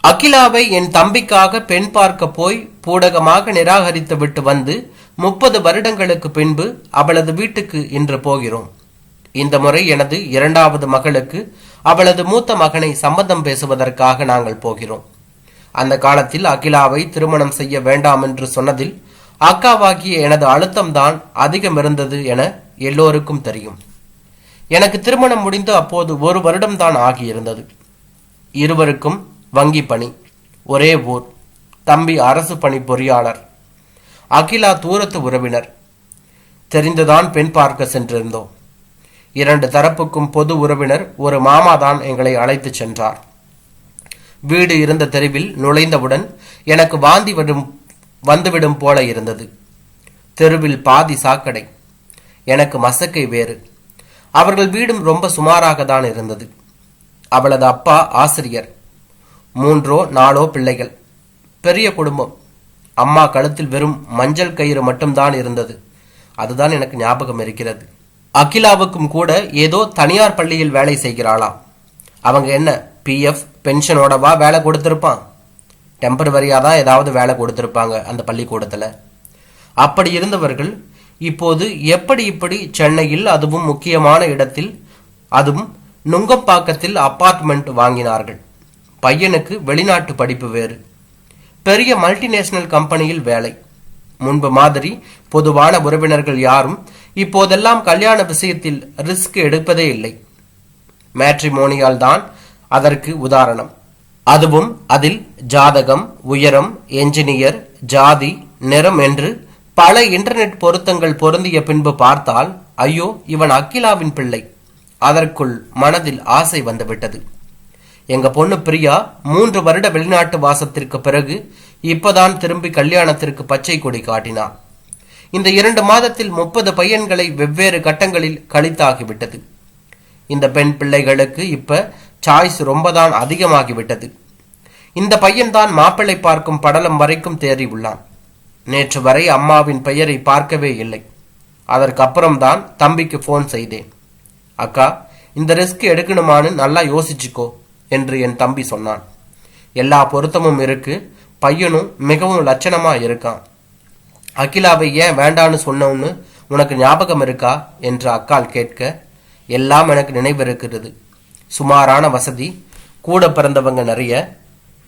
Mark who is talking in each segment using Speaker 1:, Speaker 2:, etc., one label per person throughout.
Speaker 1: அகிலாவை என் தம்பிக்காக பெண் பார்க்க போய் பூடகமாக நிராகரித்து விட்டு வந்து 30 வருடங்களுக்கு பின்பு அவளது வீட்டுக்கு இன்று போகிறோம். இந்த முறை எனது 2வது மகளுக்கு அவளது மூத்த மகனை சம்மதம் பேசுவதற்காக நாங்கள் போகிறோம். அந்த காலத்தில் அகிலாவை திருமணம் செய்ய வேண்டாம் என்று சொன்னதில் அக்காவாகிய எனது அழுத்தம்தான் அதிகம் இருந்தது என எல்லோருக்கும் தெரியும். எனக்கு திருமணம் முடிந்து அப்போது 1 வருடம்தான் ஆகியிருந்தது. இருவருக்கும் வங்கி பணி, ஒரே ஊர். தம்பி அரசு பணி பொறியாளர், அகிலா தூரத்து உறவினர். தெரிந்துதான் பெண் பார்க்க சென்றிருந்தோம். 2 தரப்புக்கும் பொது உறவினர் ஒரு மாமாதான் எங்களை அழைத்து சென்றார். வீடு இருந்த தெருவில் நுழைந்தவுடன் எனக்கு வாந்தி வந்துவிடும் போல இருந்தது. தெருவில் பாதி சாக்கடை, எனக்கு மசக்கை வேறு. அவர்கள் வீடும் ரொம்ப சுமாராக தான் இருந்தது. அவளது அப்பா ஆசிரியர், 3 4 பிள்ளைகள், பெரிய குடும்பம். அம்மா கழுத்தில் வெறும் மஞ்சள் கயிறு மட்டும்தான் இருந்தது. அதுதான் எனக்கு ஞாபகம் இருக்கிறது. அகிலாவுக்கும் கூட ஏதோ தனியார் பள்ளியில் வேலை செய்கிறாளாம். அவங்க என்ன பிஎஃப் பென்ஷனோடவா வேலை கொடுத்திருப்பான்? டெம்பரவரியா தான் ஏதாவது வேலை கொடுத்திருப்பாங்க அந்த பள்ளிக்கூடத்துல. அப்படி இருந்தவர்கள் இப்போது இப்படி சென்னையில், அதுவும் முக்கியமான இடத்தில், அதுவும் நுங்கம்பாக்கத்தில் அபார்ட்மெண்ட் வாங்கினார்கள். பையனுக்கு வெளிநாட்டு படிப்பு வேறு, பெரிய மல்டிநேஷனல் கம்பெனியில் வேலை. முன்பு மாதிரி பொதுவான உறவினர்கள் யாரும் இப்போதெல்லாம் கல்யாண விஷயத்தில் ரிஸ்க் எடுப்பதே இல்லை. மேட்ரிமோனியால் தான் அதற்கு உதாரணம். அதுவும் அதில் ஜாதகம், உயரம், என்ஜினியர், ஜாதி, நிறம் என்று பல இன்டர்நெட் பொருத்தங்கள் பொருந்திய பின்பு பார்த்தால், ஐயோ இவன் அகிலாவின் பிள்ளை. அதற்குள் மனதில் ஆசை வந்துவிட்டது. எங்க பொண்ணு பிரியா 3 வருட வெளிநாட்டு வாசத்திற்கு பிறகு இப்பதான் திரும்பி கல்யாணத்திற்கு பச்சை கொடி காட்டினார். இந்த 2 மாதத்தில் 30 பையன்களை வெவ்வேறு கட்டங்களில் கழித்தாகிவிட்டது. இந்த பெண் பிள்ளைகளுக்கு இப்ப சாய்ஸ் ரொம்பதான் அதிகமாகிவிட்டது. இந்த பையன்தான் மாப்பிள்ளை பார்க்கும் படலம் வரைக்கும் தேறி உள்ளான். நேற்று வரை அம்மாவின் பெயரை பார்க்கவே இல்லை. அதற்கப்புறம்தான் தம்பிக்கு போன் செய்தேன். அக்கா, இந்த ரிஸ்க் எடுக்கணுமான்னு நல்லா யோசிச்சுக்கோ என்று என் தம்பி சொன்னான். எல்லா பொருத்தமும் இருக்கு, பையனும் மிகவும் லட்சணமா இருக்கான். அகிலாவை ஏன் வேண்டான்னு சொன்னோன்னு உனக்கு ஞாபகம் இருக்கா என்று அக்கால் கேட்க, எல்லாம் எனக்கு நினைவிருக்கிறது. சுமாரான வசதி, கூட பிறந்தவங்க நிறைய,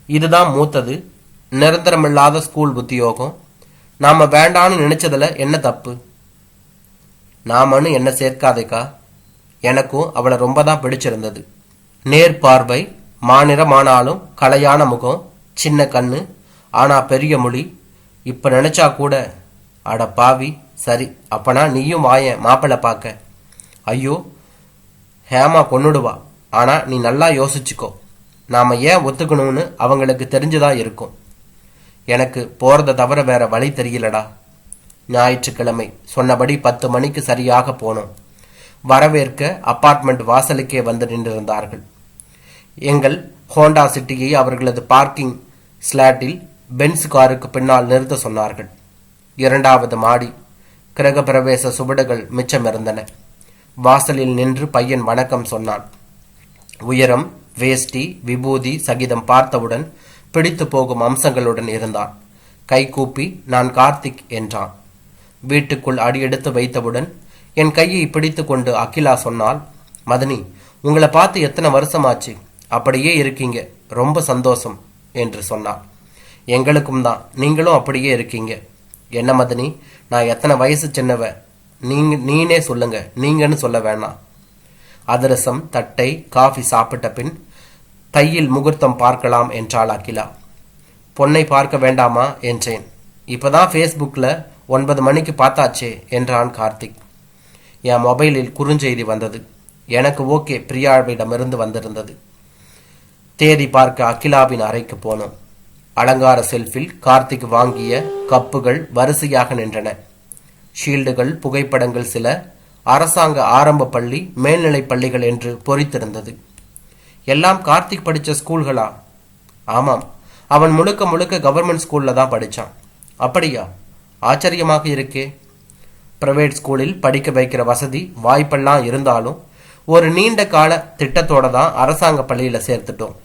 Speaker 1: இதுதான் மூத்தது, நிரந்தரமில்லாத ஸ்கூல் உத்தியோகம். நாம வேண்டான்னு நினைச்சதுல என்ன தப்பு? நாமன்னு என்ன சேர்க்காதேக்கா. எனக்கும் அவளை ரொம்ப தான் பிடிச்சிருந்தது. நேர் பார்வை, மாநிறமானாலும் கலையான முகம், சின்ன கண்ணு, ஆனா பெரிய மொழி. இப்ப நினைச்சா கூட, அட பாவி, சரி அப்பனா நீயும் வாயேன் மாப்பிள்ளை பார்க்க. ஐயோ, ஹேமா கொன்னுடுவா. ஆனா நீ நல்லா யோசிச்சுக்கோ, நாம ஏன் ஒத்துக்கணும்னு அவங்களுக்கு தெரிஞ்சுதா இருக்கும். எனக்கு போறத தவிர வேற வழி தெரியலடா. ஞாயிற்றுக்கிழமை சொன்னபடி 10 மணிக்கு சரியாக போனோம். வரவேற்க அபார்ட்மெண்ட் வாசலுக்கே வந்து நின்றிருந்தார்கள். எங்கள் ஹோண்டா சிட்டியை அவர்களது பார்க்கிங் ஸ்லாட்டில் பென்ஸ் காருக்கு பின்னால் நிறுத்த சொன்னார்கள். 2வது மாடி. கிரக பிரவேச சுவடுகள் மிச்சமிருந்தன. வாசலில் நின்று பையன் வணக்கம் சொன்னான். உயரம், வேஷ்டி, விபூதி சகிதம் பார்த்தவுடன் பிடித்து போகும் அம்சங்களுடன் இருந்தான். கை கூப்பி நான் கார்த்திக் என்றான். வீட்டுக்குள் அடியெடுத்து வைத்தவுடன் என் கையை பிடித்து கொண்டு அகிலா சொன்னாள், மதனி, உங்களை பார்த்து எத்தனை வருஷமாச்சு, அப்படியே இருக்கீங்க, ரொம்ப சந்தோஷம் என்று சொன்னாள். எங்களுக்கும் தான், நீங்களும் அப்படியே இருக்கீங்க. என்ன மதனி, நான் எத்தனை வயசு சின்னவ? நீனே சொல்லுங்க, நீங்கன்னு சொல்ல வேணாம். அதிரசம், தட்டை, காஃபி சாப்பிட்ட பின் தையில் முகூர்த்தம் பார்க்கலாம் என்றாள் அகிலா. பொண்ணை பார்க்க வேண்டாமா என்றேன். இப்பதான் ஃபேஸ்புக்கில் 9 மணிக்கு பார்த்தாச்சே என்றான் கார்த்திக். என் மொபைலில் குறுஞ்செய்தி வந்தது. எனக்கு ஓகே பிரியாவிடமிருந்து வந்திருந்தது. தேதி பார்க்க அகிலாவின் அறைக்கு போனோம். அலங்கார செல்ஃபில் கார்த்திக் வாங்கிய கப்புகள் வரிசையாக நின்றன. ஷீல்டுகள், புகைப்படங்கள் சில அரசாங்க ஆரம்ப பள்ளி, மேல்நிலை பள்ளிகள் என்று பொறித்திருந்தது. எல்லாம் கார்த்திக் படித்த ஸ்கூல்களா? ஆமாம், அவன் முழுக்க முழுக்க கவர்மெண்ட் ஸ்கூல்ல தான் படித்தான். அப்படியா? ஆச்சரியமாக இருக்கே. பிரைவேட் ஸ்கூலில் படிக்க வைக்கிற வசதி வாய்ப்பெல்லாம் இருந்தாலும் ஒரு நீண்ட கால திட்டத்தோட தான் அரசாங்க பள்ளியில் சேர்த்துட்டோம்.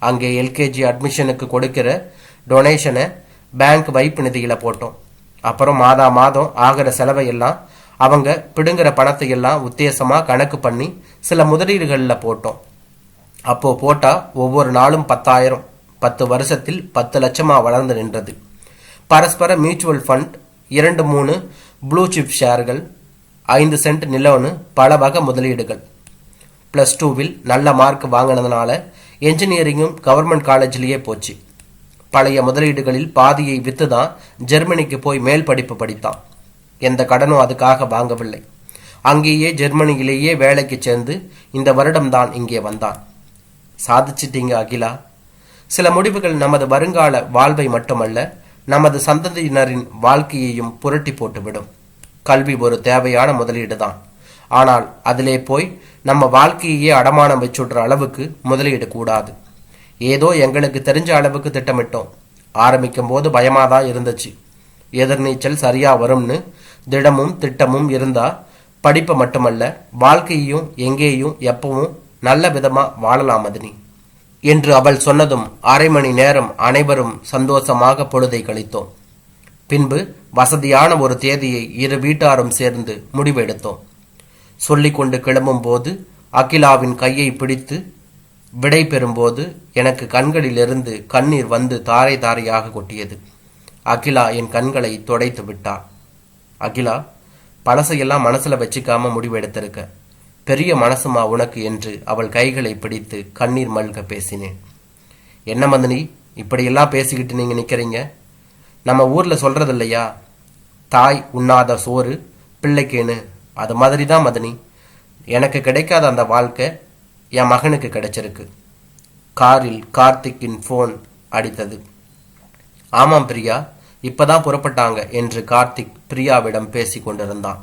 Speaker 1: அங்கே எல்கேஜி அட்மிஷனுக்கு கொடுக்கிற டொனேஷனை பேங்க் வைப்பு நிதியில போட்டோம். அப்புறம் மாதம் ஆகிற செலவை எல்லாம் அவங்க பிடுங்குற பணத்தை எல்லாம் உத்தேசமா கணக்கு பண்ணி சில முதலீடுகளில் போட்டோம். அப்போ போட்டா ஒவ்வொரு நாளும் 10,000, 10 வருஷத்தில் 10 லட்சமா வளர்ந்து நின்றது. பரஸ்பர மியூச்சுவல் ஃபண்ட், 2-3 ப்ளூ சிப் ஷேர்கள், 5 சென்ட் நிலம்னு பல வகை முதலீடுகள். +2வில் நல்ல மார்க் வாங்கினதுனால என்ஜினியரிங்கும் கவர்மெண்ட் காலேஜ்லயே போச்சு. பழைய முதலீடுகளில் பாதியை வித்து தான் ஜெர்மனிக்கு போய் மேல் படிப்பு படித்தான். எந்த கடனும் அதுக்காக வாங்கவில்லை. அங்கேயே ஜெர்மனியிலேயே வேலைக்கு சேர்ந்து இந்த வருடம்தான் இங்கே வந்தான். சாதிச்சிட்டீங்க அகிலா. சில முடிவுகள் நமது வருங்கால வாழ்வை மட்டுமல்ல, நமது சந்ததியினரின் வாழ்க்கையையும் புரட்டி போட்டுவிடும். கல்வி ஒரு தேவையான முதலீடு தான். ஆனால் அதிலே போய் நம்ம வாழ்க்கையே அடமானம் வச்சுடுற அளவுக்கு முதலீடு கூடாது. ஏதோ எங்களுக்கு தெரிஞ்ச அளவுக்கு திட்டமிட்டோம். ஆரம்பிக்கும் போது பயமாதான் இருந்துச்சு. எதிர்நீச்சல் சரியா வரும்னு திடமும் திட்டமும் இருந்தா படிப்பை மட்டுமல்ல, வாழ்க்கையையும் எங்கேயும் எப்பவும் நல்ல விதமா வாழலாம் மதினி என்று அவள் சொன்னதும் 1/2 மணி நேரம் அனைவரும் சந்தோஷமாக பொழுதை கழித்தோம். பின்பு வசதியான ஒரு தேதியை இரு வீட்டாரும் சேர்ந்து முடிவெடுத்தோம். சொல்லிக்கொண்டு கிளம்பும் போது அகிலாவின் கையை பிடித்து விடை பெறும்போது எனக்கு கண்களிலிருந்து கண்ணீர் வந்து தாரை தாரையாக கொட்டியது. அகிலா என் கண்களை துடைத்து விட்டாள். அகிலா, பழசையெல்லாம் மனசுல வச்சுக்காம முடிவெடுத்திருக்க. பெரிய மனசுமா உனக்கு என்று அவள் கைகளை பிடித்து கண்ணீர் மல்க பேசினேன். என்ன மதினி, இப்படியெல்லாம் பேசிக்கிட்டு நீங்க நிக்கிறீங்க? நம்ம ஊர்ல சொல்றது இல்லையா, தாய் உண்ணாத சோறு பிள்ளைக்கேன்னு? அது மாதிரி தான் மதினி, எனக்கு கிடைக்காத அந்த வாழ்க்கை என் மகனுக்கு கிடைச்சிருக்கு. காரில் கார்த்திக்கின் போன் அடித்தது. ஆமாம் பிரியா, இப்பதான் புறப்பட்டாங்க என்று கார்த்திக் பிரியாவிடம் பேசி கொண்டிருந்தான்.